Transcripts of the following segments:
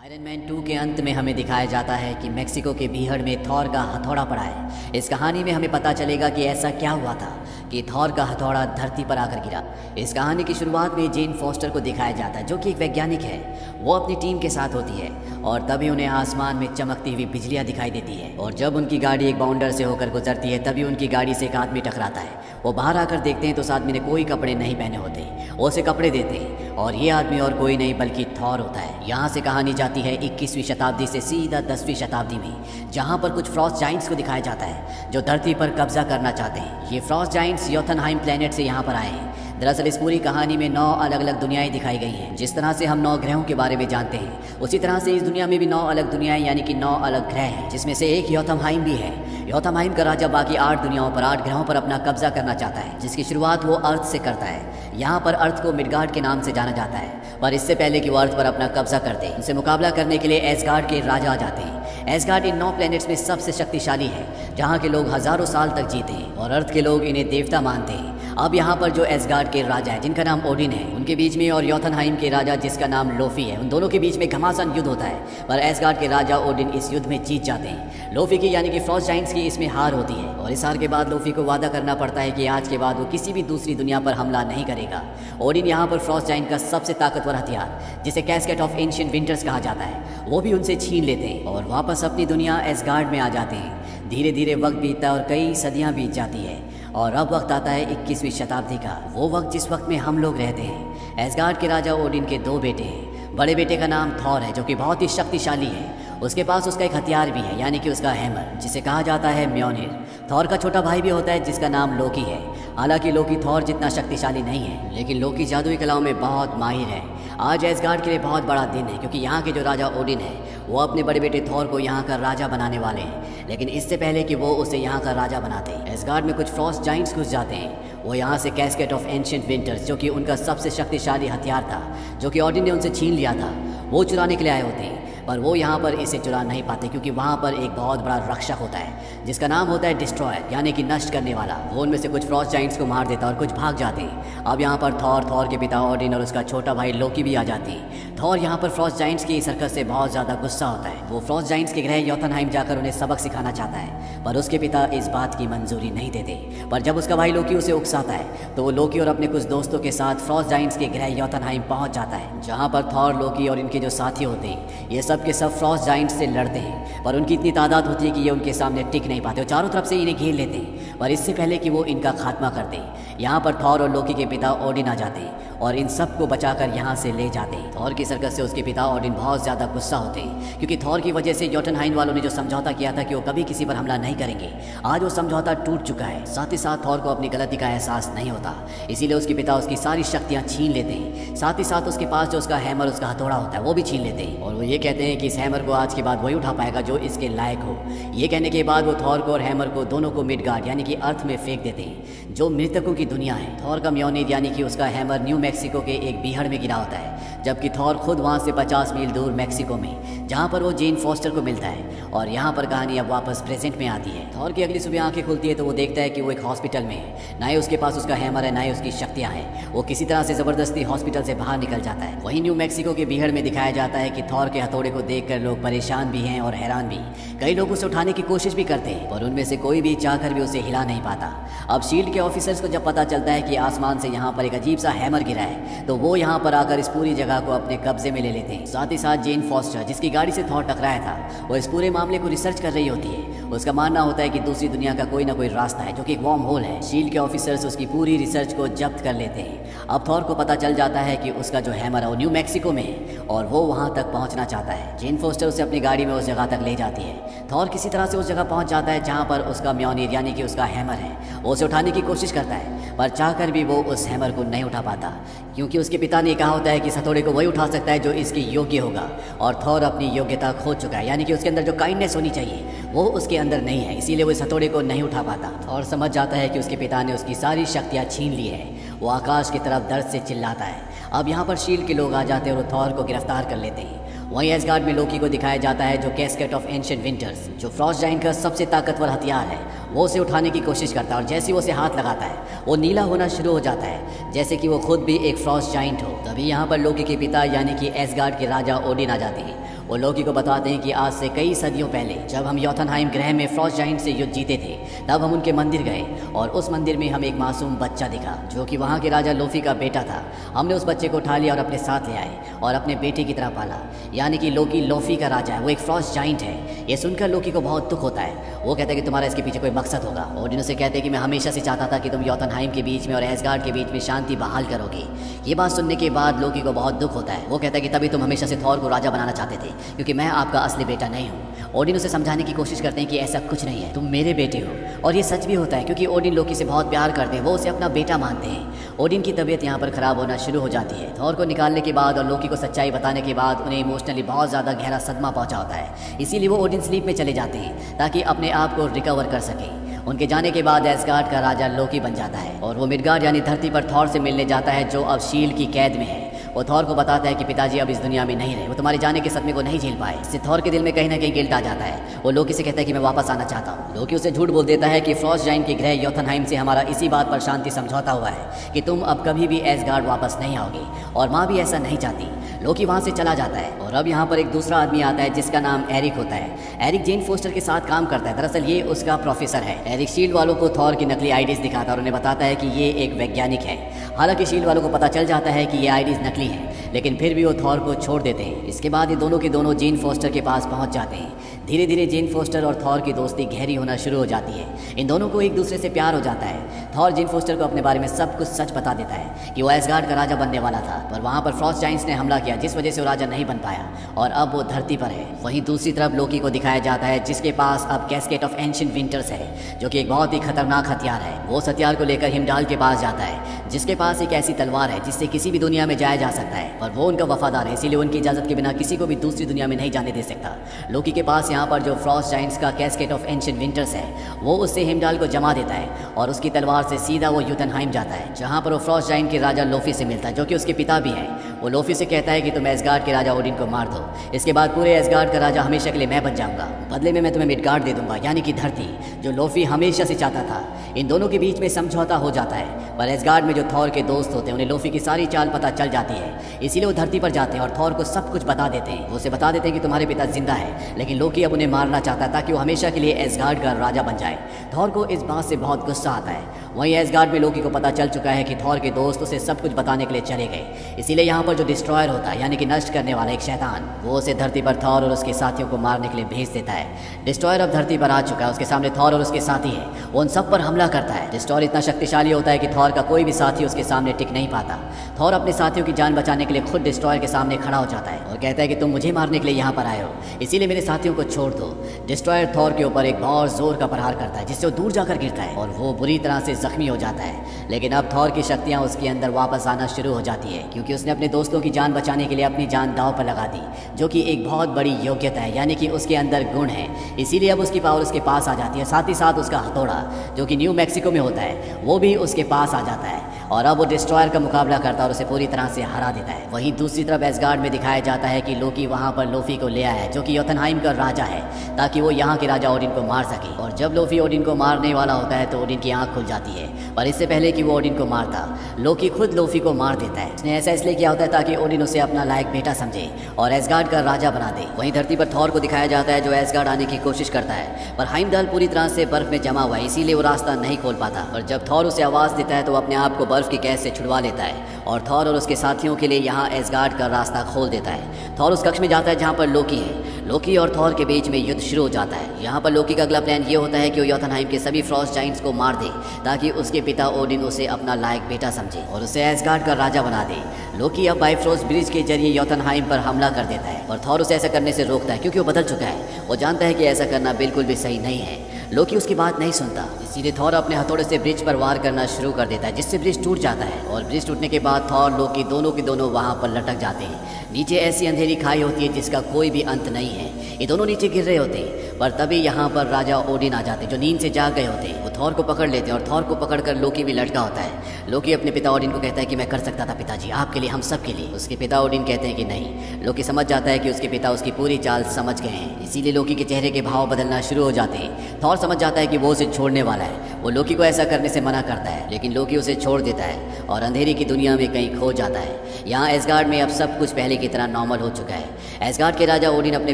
Iron man 2 के अंत में हमें दिखाया जाता है कि मेक्सिको के बीहड़ में थॉर का हथौड़ा पड़ा है। इस कहानी में हमें पता चलेगा कि ऐसा क्या हुआ था कि थॉर का हथौड़ा धरती पर आकर गिरा। इस कहानी की शुरुआत में जेन फॉस्टर को दिखाया जाता है, जो कि एक वैज्ञानिक है। वो अपनी टीम के साथ होती है और तभी उन्हें आसमान में चमकती हुई बिजलियाँ दिखाई देती है। और जब उनकी गाड़ी एक बाउंडर से होकर गुजरती है, तभी उनकी गाड़ी से एक आदमी टकराता है। वो बाहर आकर देखते हैं तो उस आदमी ने कोई कपड़े नहीं पहने होते। वो उसे कपड़े देते हैं और ये आदमी और कोई नहीं बल्कि थॉर होता है। यहाँ से कहानी जाती है 21वीं शताब्दी से सीधा 10वीं शताब्दी में, जहाँ पर कुछ फ्रॉस्ट जाइंट्स को दिखाया जाता है जो धरती पर कब्जा करना चाहते हैं। ये फ्रॉस्ट जाइंट्स योथनहाइम प्लेनेट से यहाँ पर आए हैं। दरअसल इस पूरी कहानी में 9 अलग अलग दुनियाएं दिखाई गई हैं। जिस तरह से हम 9 ग्रहों के बारे में जानते हैं, उसी तरह से इस दुनिया में भी 9 अलग दुनियाएं यानी कि 9 अलग ग्रह हैं, जिसमें से एक योथनहाइम भी है। योथनहाइम का राजा बाकी 8 दुनियाओं पर 8 ग्रहों पर अपना कब्जा करना चाहता है, जिसकी शुरुआत वो अर्थ से करता है। यहाँ पर अर्थ को मिडगार्ड के नाम से जाना जाता है, पर इससे पहले कि वो अर्थ पर अपना कब्जा कर दे, उनसे मुकाबला करने के लिए एसगार्ड के राजा आ जाते हैं। एसगार्ड इन 9 प्लैनेट्स में सबसे शक्तिशाली है, जहाँ के लोग हजारों साल तक जीते हैं और अर्थ के लोग इन्हें देवता मानते हैं। अब यहाँ पर जो एसगार्ड के राजा है, जिनका नाम ओडिन है, उनके बीच में और योथनहाइम के राजा जिसका नाम लोफी है, उन दोनों के बीच में घमासान युद्ध होता है। पर एसगार्ड के राजा ओडिन इस युद्ध में जीत जाते हैं। लोफी की यानी कि फ्रॉस्ट जाइंट्स की इसमें हार होती है और इस हार के बाद लोफी को वादा करना पड़ता है कि आज के बाद वो किसी भी दूसरी दुनिया पर हमला नहीं करेगा। ओडिन यहाँ पर फ्रॉस्ट जाइंट का सबसे ताकतवर हथियार, जिसे कैस्केट ऑफ एंशिएंट विंटर्स कहा जाता है, वो भी उनसे छीन लेते हैं और वापस अपनी दुनिया एसगार्ड में आ जाते हैं। धीरे धीरे वक्त बीतता और कई सदियाँ बीत जाती है और अब वक्त आता है 21वीं शताब्दी का, वो वक्त जिस वक्त में हम लोग रहते हैं। एसगार्ड के राजा ओडिन के 2 बेटे हैं। बड़े बेटे का नाम थॉर है, जो कि बहुत ही शक्तिशाली है। उसके पास उसका एक हथियार भी है, यानी कि उसका हैमर, जिसे कहा जाता है म्योनिर। थॉर का छोटा भाई भी होता है, जिसका नाम लोकी है। हालांकि लोकी थॉर जितना शक्तिशाली नहीं है, लेकिन लोकी जादुई कलाओं में बहुत माहिर है। आज एसगार्ड के लिए बहुत बड़ा दिन है, क्योंकि यहाँ के जो राजा ओडिन है, वो अपने बड़े बेटे थॉर को यहाँ का राजा बनाने वाले हैं। लेकिन इससे पहले कि वो उसे यहाँ का राजा बनाते, एसगार्ड में कुछ फ्रॉस्ट जाइंट्स घुस जाते हैं। वो यहाँ से कैस्केट ऑफ एंशिएंट विंटर्स, जो कि उनका सबसे शक्तिशाली हथियार था, जो कि ओडिन ने उनसे छीन लिया था, वो चुराने के लिए आए होते हैं। पर वो यहाँ पर इसे चुरा नहीं पाते, क्योंकि वहाँ पर एक बहुत बड़ा रक्षक होता है, जिसका नाम होता है डिस्ट्रॉयर, यानी कि नष्ट करने वाला। वो उनमें से कुछ फ्रॉस्ट जाइंट्स को मार देता और कुछ भाग जाते हैं। अब यहाँ पर थॉर के पिता ओडिन और उसका छोटा भाई लोकी भी आ जाते हैं। थॉर यहाँ पर फ्रॉस्ट जाइंट्स की इस हरकत से बहुत ज़्यादा गुस्सा होता है। वो फ्रॉस्ट जाइंट्स के ग्रह योथनहाइम जाकर उन्हें सबक सिखाना चाहता है, पर उसके पिता इस बात की मंजूरी नहीं देते। पर जब उसका भाई लोकी उसे उकसाता है, तो वो लोकी और अपने कुछ दोस्तों के साथ फ्रॉस्ट जाइंट्स के ग्रह योथनहाइम पहुँच जाता है, जहाँ पर थॉर, लोकी और इनके जो साथी होते हैं, ये सब के सब फ्रॉस्ट जाइंट्स से लड़ते हैं। पर उनकी इतनी तादाद होती है कि ये उनके सामने टिक नहीं पाते और चारों तरफ से इन्हें घेर लेते हैं। पर इससे पहले कि वो इनका खात्मा कर दें, यहाँ पर थॉर और लोकी के पिता ओडिन आ जाते हैं और इन सब को बचाकर यहाँ से ले जाते हैं। थॉर की हरकत से उसके पिता ओडिन बहुत ज़्यादा गुस्सा होते हैं, क्योंकि थॉर की वजह से योथनहाइम वालों ने जो समझौता किया था कि वो कभी किसी पर हमला नहीं करेंगे, आज वो समझौता टूट चुका है। साथ ही साथ थॉर को अपनी गलती का एहसास नहीं होता, इसीलिए उसके पिता उसकी सारी शक्तियाँ छीन लेते हैं। साथ ही साथ उसके पास जो उसका हैमर, उसका हथौड़ा होता है, वो भी छीन लेते हैं और वो ये कहते हैं कि इस हैमर को आज के बाद वही उठा पाएगा जो इसके लायक हो। ये कहने के बाद वो थॉर को और हैमर को दोनों को मिडगार्ड यानी कि अर्थ में फेंक देते हैं, जो मृतकों की दुनिया है। थॉर का म्योनिर यानी कि उसका हैमर न्यू मैक्सिको के एक बीहड़ में गिरा होता है, जबकि थॉर खुद वहाँ से 50 मील दूर मैक्सिको में, जहाँ पर वो जेन फॉस्टर को मिलता है। और यहाँ पर कहानी अब वापस प्रेजेंट में आती है। थॉर की अगली सुबह आंखें खुलती है तो वो देखता है कि वो एक हॉस्पिटल में है। ना ही उसके पास उसका हैमर है, ना ही उसकी शक्तियाँ हैं। वो किसी तरह से ज़बरदस्ती हॉस्पिटल से बाहर निकल जाता है। वहीं न्यू मैक्सिको के बीहड़ में दिखाया जाता है कि थॉर के हथौड़े को देखकर लोग परेशान भी हैं और हैरान भी। कई लोग उसे उठाने की कोशिश भी करते हैं, पर उनमें से कोई भी चाहकर भी उसे हिला नहीं पाता। अब शील्ड के ऑफिसर्स को जब पता चलता है कि आसमान से यहाँ पर एक अजीब सा हैमर गिरा है, तो वो यहाँ पर आकर इस पूरी जगह को अपने कब्जे में ले लेते हैं। साथ ही साथ जेन फॉस्टर, जिसकी गाड़ी से थॉर टकराया था, वो इस पूरे मामले को रिसर्च कर रही होती है। उसका मानना होता है कि दूसरी दुनिया का कोई ना कोई रास्ता है, जो कि एक वॉर्म होल है। शील्ड के ऑफिसर्स उसकी पूरी रिसर्च को जब्त कर लेते हैं। अब थॉर को पता चल जाता है कि उसका जो हैमर है वो न्यू मैक्सिको में है और वो वहाँ तक पहुँचना चाहता है। जेन फॉस्टर उसे अपनी गाड़ी में उस जगह तक ले जाती है। थॉर किसी तरह से उस जगह पहुँच जाता है जहाँ पर उसका म्योनिर यानी कि उसका हैमर है। वो उसे उठाने की कोशिश करता है, पर चाहकर भी वो उस हैमर को नहीं उठा पाता, क्योंकि उसके पिता ने कहा होता है कि इस हथौड़े को वही उठा सकता है जो इसके योग्य होगा। और थॉर अपनी योग्यता खो चुका है, यानी कि उसके अंदर जो काइंडनेस होनी चाहिए वो उसके अंदर नहीं है, इसीलिए वो इस हथौड़े को नहीं उठा पाता। थॉर समझ जाता है कि उसके पिता ने उसकी सारी शक्तियाँ छीन ली है। वो आकाश की तरफ दर्द से चिल्लाता है। अब यहाँ पर शील्ड के लोग आ जाते हैं और थॉर को गिरफ्तार कर लेते हैं। वहीं एसगार्ड में लोकी को दिखाया जाता है, जो कैस्केट ऑफ एंशिएंट विंटर्स, जो फ्रॉस्ट जाइंट का सबसे ताकतवर हथियार है, वो उसे उठाने की कोशिश करता है और जैसे ही वो उसे हाथ लगाता है वो नीला होना शुरू हो जाता है, जैसे कि वो खुद भी एक फ्रॉस्ट जाइंट हो। तभी यहाँ पर लोकी के पिता यानी कि एसगार्ड के राजा ओडिन आ जाते हैं। वो लोकी को बताते हैं कि आज से कई सदियों पहले जब हम योथनहाइम ग्रह में फ्रॉस्ट जाइंट से युद्ध जीते थे, तब हम उनके मंदिर गए और उस मंदिर में हमें एक मासूम बच्चा दिखा जो कि वहाँ के राजा लोफी का बेटा था। हमने उस बच्चे को उठा लिया और अपने साथ ले आए और अपने बेटे की तरह पाला। यानी कि लोकी लोफी का राजा है, वो एक फ्रॉस्ट जाइंट है। ये सुनकर लोकी को बहुत दुख होता है। वो कहता है कि तुम्हारा इसके पीछे कोई मकसद होगा। ओडिन उसे कहते हैं कि मैं हमेशा से चाहता था कि तुम योथनहाइम के बीच में और एसगार्ड के बीच में शांति बहाल करोगे। ये बात सुनने के बाद लोकी को बहुत दुख होता है। वो कहता है कि तभी तुम हमेशा से थॉर को राजा बनाना चाहते थे, क्योंकि मैं आपका असली बेटा नहीं हूँ। ओडिन उसे समझाने की कोशिश करते हैं कि ऐसा कुछ नहीं है, तुम मेरे बेटे हो। और ये सच भी होता है, क्योंकि ओडिन लोकी से बहुत प्यार करते हैं, वो उसे अपना बेटा मानते हैं। ओडिन की तबीयत यहाँ पर खराब होना शुरू हो जाती है। थॉर को निकालने के बाद और लोकी को सच्चाई बताने के बाद उन्हें इमोशनली बहुत ज़्यादा गहरा सदमा पहुँचा होता है। इसीलिए वो ओडिन स्लीप में चले जाते हैं ताकि अपने आप को रिकवर कर सकें। उनके जाने के बाद एसगार्ड का राजा लोकी बन जाता है और वो मिडगार्ड यानी धरती पर थॉर से मिलने जाता है, जो अब शील्ड की कैद में है। वो थॉर को बताता है कि पिताजी अब इस दुनिया में नहीं रहे, वो तुम्हारे जाने के सदमे को नहीं झेल पाए। इससे थॉर के दिल में कहीं ना कहीं गिल्ट आ जाता है। वो लोकी से कहता है कि मैं वापस आना चाहता हूँ। लोकी उसे झूठ बोल देता है कि फ्रॉस्ट जाइंट के ग्रह योथनहाइम से हमारा इसी बात पर शांति समझौता हुआ है कि तुम अब कभी भी एसगार्ड वापस नहीं आओगे, और माँ भी ऐसा नहीं चाहती। लोकी वहाँ से चला जाता है और अब यहाँ पर एक दूसरा आदमी आता है जिसका नाम एरिक होता है। एरिक जेन फोस्टर के साथ काम करता है। दरअसल ये उसका प्रोफेसर है। एरिक शील्ड वालों को थॉर की नकली आईडीज दिखाता है और उन्हें बताता है कि ये एक वैज्ञानिक है। हालांकि शील्ड वालों को पता चल जाता है कि ये आईडीज नकली हैं, लेकिन फिर भी वो थॉर को छोड़ देते हैं। इसके बाद ये दोनों के दोनों जेन फोस्टर के पास पहुंच जाते हैं। धीरे धीरे जेन फोस्टर और थॉर की दोस्ती गहरी होना शुरू हो जाती है। इन दोनों को एक दूसरे से प्यार हो जाता है। थॉर जेन फोस्टर को अपने बारे में सब कुछ सच बता देता है कि वो एसगार्ड का राजा बनने वाला था, पर वहाँ पर फ्रॉस्ट जाइंट्स ने हमला किया, जिस वजह से वो राजा नहीं बन पाया और अब वो धरती पर है। वहीं दूसरी तरफ लोकी को दिखाया जाता है जिसके पास अब कैस्केट ऑफ एंशिएंट विंटर्स है, जो कि एक बहुत ही खतरनाक हथियार है। वो उस हथियार को लेकर हिमडाल के पास जाता है, जिसके पास एक ऐसी तलवार है जिससे किसी भी दुनिया में जाया जा सकता है, और वो उनका वफादार है, इसीलिए उनकी इजाजत के बिना किसी को भी दूसरी दुनिया में नहीं जाने दे सकता। लोकी के पास यहाँ पर जो फ्रॉस्ट जाइंट्स का कैस्केट ऑफ एंशिएंट विंटर्स है, वो उससे हिमडाल को जमा देता है और उसकी तलवार से सीधा वो योथनहाइम जाता है, जहाँ पर वो फ्रॉस्ट जाइंट के राजा लोफी से मिलता है, जो कि उसके पिता भी हैं। वो लोफी से कहता है कि तुम एसगार्ड के राजा ओडिन को मार दो, इसके बाद पूरे एसगार्ड का राजा हमेशा के लिए मैं बन जाऊंगा। बदले में मैं तुम्हें मिडगार्ड दे दूंगा, यानी कि धरती, जो लोफी हमेशा से चाहता था। इन दोनों के बीच में समझौता हो जाता है, पर एसगार्ड में जो थॉर के दोस्त होते हैं उन्हें लोफी की सारी चाल पता चल जाती है। इसीलिए वो धरती पर जाते हैं और थॉर को सब कुछ बता देते हैं। वो उसे बता देते हैं कि तुम्हारे पिता जिंदा है, लेकिन लोकी अब उन्हें मारना चाहता है ताकि वो हमेशा के लिए एसगार्ड का राजा बन जाए। थॉर को इस बात से बहुत गुस्सा आता है। वहीं एसगार्ड में लोकी को पता चल चुका है कि थॉर के दोस्त उसे सब कुछ बताने के लिए चले गए। इसीलिए यहाँ पर जो डिस्ट्रॉयर होता है, यानी कि नष्ट करने वाला एक शैतान, वो उसे धरती पर थॉर और उसके साथियों को मारने के लिए भेज देता है। डिस्ट्रॉयर अब धरती पर आ चुका है, उसके सामने थॉर और उसके साथी है। वो उन सब पर हमला करता है। डिस्ट्रॉयर इतना शक्तिशाली होता है कि थॉर का कोई भी साथी उसके सामने टिक नहीं पाता। थॉर अपने साथियों की जान बचाने के लिए खुद डिस्ट्रॉयर के सामने खड़ा हो जाता है और कहता है कि तुम मुझे मारने के लिए यहाँ पर आए हो, इसीलिए मेरे साथियों को छोड़ दो। डिस्ट्रॉयर थॉर के ऊपर एक बहुत जोर का प्रहार करता है, जिससे वो दूर जाकर गिरता है और वो बुरी तरह से जख्मी हो जाता है। लेकिन अब थॉर की शक्तियाँ उसके अंदर वापस आना शुरू हो जाती है, क्योंकि उसने अपने दोस्तों की जान बचाने के लिए अपनी जान दांव पर लगा दी, जो कि एक बहुत बड़ी योग्यता है, यानी कि उसके अंदर गुण है। इसीलिए अब उसकी पावर उसके पास आ जाती है। साथ ही साथ उसका हथौड़ा, जो कि न्यू मैक्सिको में होता है, वो भी उसके पास आ जाता है और अब वो डिस्ट्रॉयर का मुकाबला करता है और उसे पूरी तरह से हरा देता है। वहीं दूसरी तरफ एसगार्ड में दिखाया जाता है कि लोकी वहाँ पर लोफी को ले आया है, जो कि योथनहाइम का राजा है, ताकि वो यहाँ के राजा ओडिन को मार सके। और जब लोफी ओडिन को मारने वाला होता है तो ओडिन की आंख खुल जाती है, पर इससे पहले कि वो ओडिन को मारता, लोकी खुद लोफी को मार देता है। उसने ऐसा इसलिए किया होता है ताकि ओडिन उसे अपना लायक बेटा समझे और एसगार्ड का राजा बना दे। वहीं धरती पर थॉर को दिखाया जाता है, जो एसगार्ड आने की कोशिश करता है, पर हाइमडाल पूरी तरह से बर्फ में जमा हुआ है, इसीलिए वो रास्ता नहीं खोल पाता। और जब थॉर उसे आवाज़ देता है तो वो अपने आप को बर्फ की कैद से छुड़वा लेता है और थॉर और उसके साथियों के लिए यहाँ एसगार्ड का रास्ता खोल देता है। थॉर उस कक्ष में जाता है जहाँ पर लोकी है। लोकी और थॉर के बीच में युद्ध शुरू हो जाता है। यहाँ पर लोकी का अगला प्लान ये होता है कि वो योथनहाइम के सभी फ्रॉस्ट जाइंट्स को मार दे, ताकि उसके पिता ओडिन उसे अपना लायक बेटा समझे और उसे एसगार्ड का राजा बना दे। लोकी अब बाइफ्रोस्ट ब्रिज के जरिए योथनहाइम पर हमला कर देता है और थॉर उसे ऐसा करने से रोकता है, क्योंकि वो बदल चुका है। वो जानता है कि ऐसा करना बिल्कुल भी सही नहीं है। लोकी उसकी बात नहीं सुनता, इसीलिए थॉर अपने हथौड़े से ब्रिज पर वार करना शुरू कर देता है, जिससे ब्रिज टूट जाता है। और ब्रिज टूटने के बाद थॉर लोकी दोनों के दोनों वहाँ पर लटक जाते हैं। नीचे ऐसी अंधेरी खाई होती है जिसका कोई भी अंत नहीं है। ये दोनों नीचे गिर रहे होते हैं, पर तभी यहाँ पर राजा ओडिन आ जाते हैं, जो नींद से जाग गए होते हैं। वो थॉर को पकड़ लेते हैं और थॉर को पकड़कर लोकी भी लटका होता है। लोकी अपने पिता ओडिन को कहता है कि मैं कर सकता था पिताजी, आपके लिए, हम सब के लिए। उसके पिता ओडिन कहते हैं कि नहीं। लोकी समझ जाता है कि उसके पिता उसकी पूरी चाल समझ गए हैं, इसीलिए लोकी के चेहरे के भाव बदलना शुरू हो जाते हैं। थॉर समझ जाता है कि वो उसे छोड़ने वाला है। वो लोकी को ऐसा करने से मना करता है, लेकिन लोकी उसे छोड़ देता है और अंधेरी की दुनिया में कहीं खो जाता है। यहाँ एसगार्ड में अब सब कुछ पहले की तरह नॉर्मल हो चुका है। एसगार्ड के राजा ओडिन अपने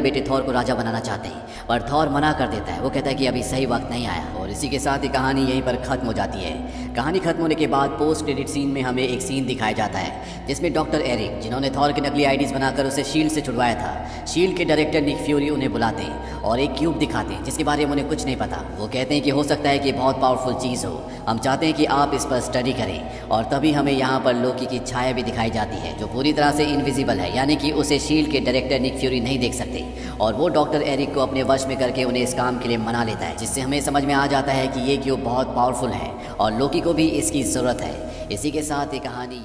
बेटे थॉर को राजा बनाना चाहते हैं, पर थॉर मना कर देता है। वो कहता है कि अभी सही वक्त नहीं आया। और इसी के साथ ही कहानी यहीं पर खत्म हो जाती है। कहानी खत्म होने के बाद पोस्ट क्रेडिट सीन में हमें एक सीन दिखाया जाता है जिसमें डॉक्टर एरिक, जिन्होंने थॉर की नकली आईडीज बनाकर उसे शील्ड से छुड़वाया था, शील्ड के डायरेक्टर निक फ्यूरी उन्हें बुलाते हैं और एक क्यूब दिखाते हैं जिसके बारे में उन्हें कुछ नहीं पता। वो कहते हैं कि हो सकता है कि बहुत पावरफुल चीज़ हो, हम चाहते हैं कि आप इस पर स्टडी करें। और तभी हमें यहाँ पर लोकी की छाया भी दिखाई जाती है जो पूरी तरह से इनविजिबल है, यानी कि उसे शील्ड के डायरेक्टर निक फ्यूरी नहीं देख सकते। और वो डॉक्टर एरिक को अपने वश में करके उन्हें इस काम के लिए मना लेता है, जिससे हमें समझ में आ जाता है कि ये क्यूब बहुत पावरफुल है और लोकी को भी इसकी ज़रूरत है। इसी के साथ ये कहानी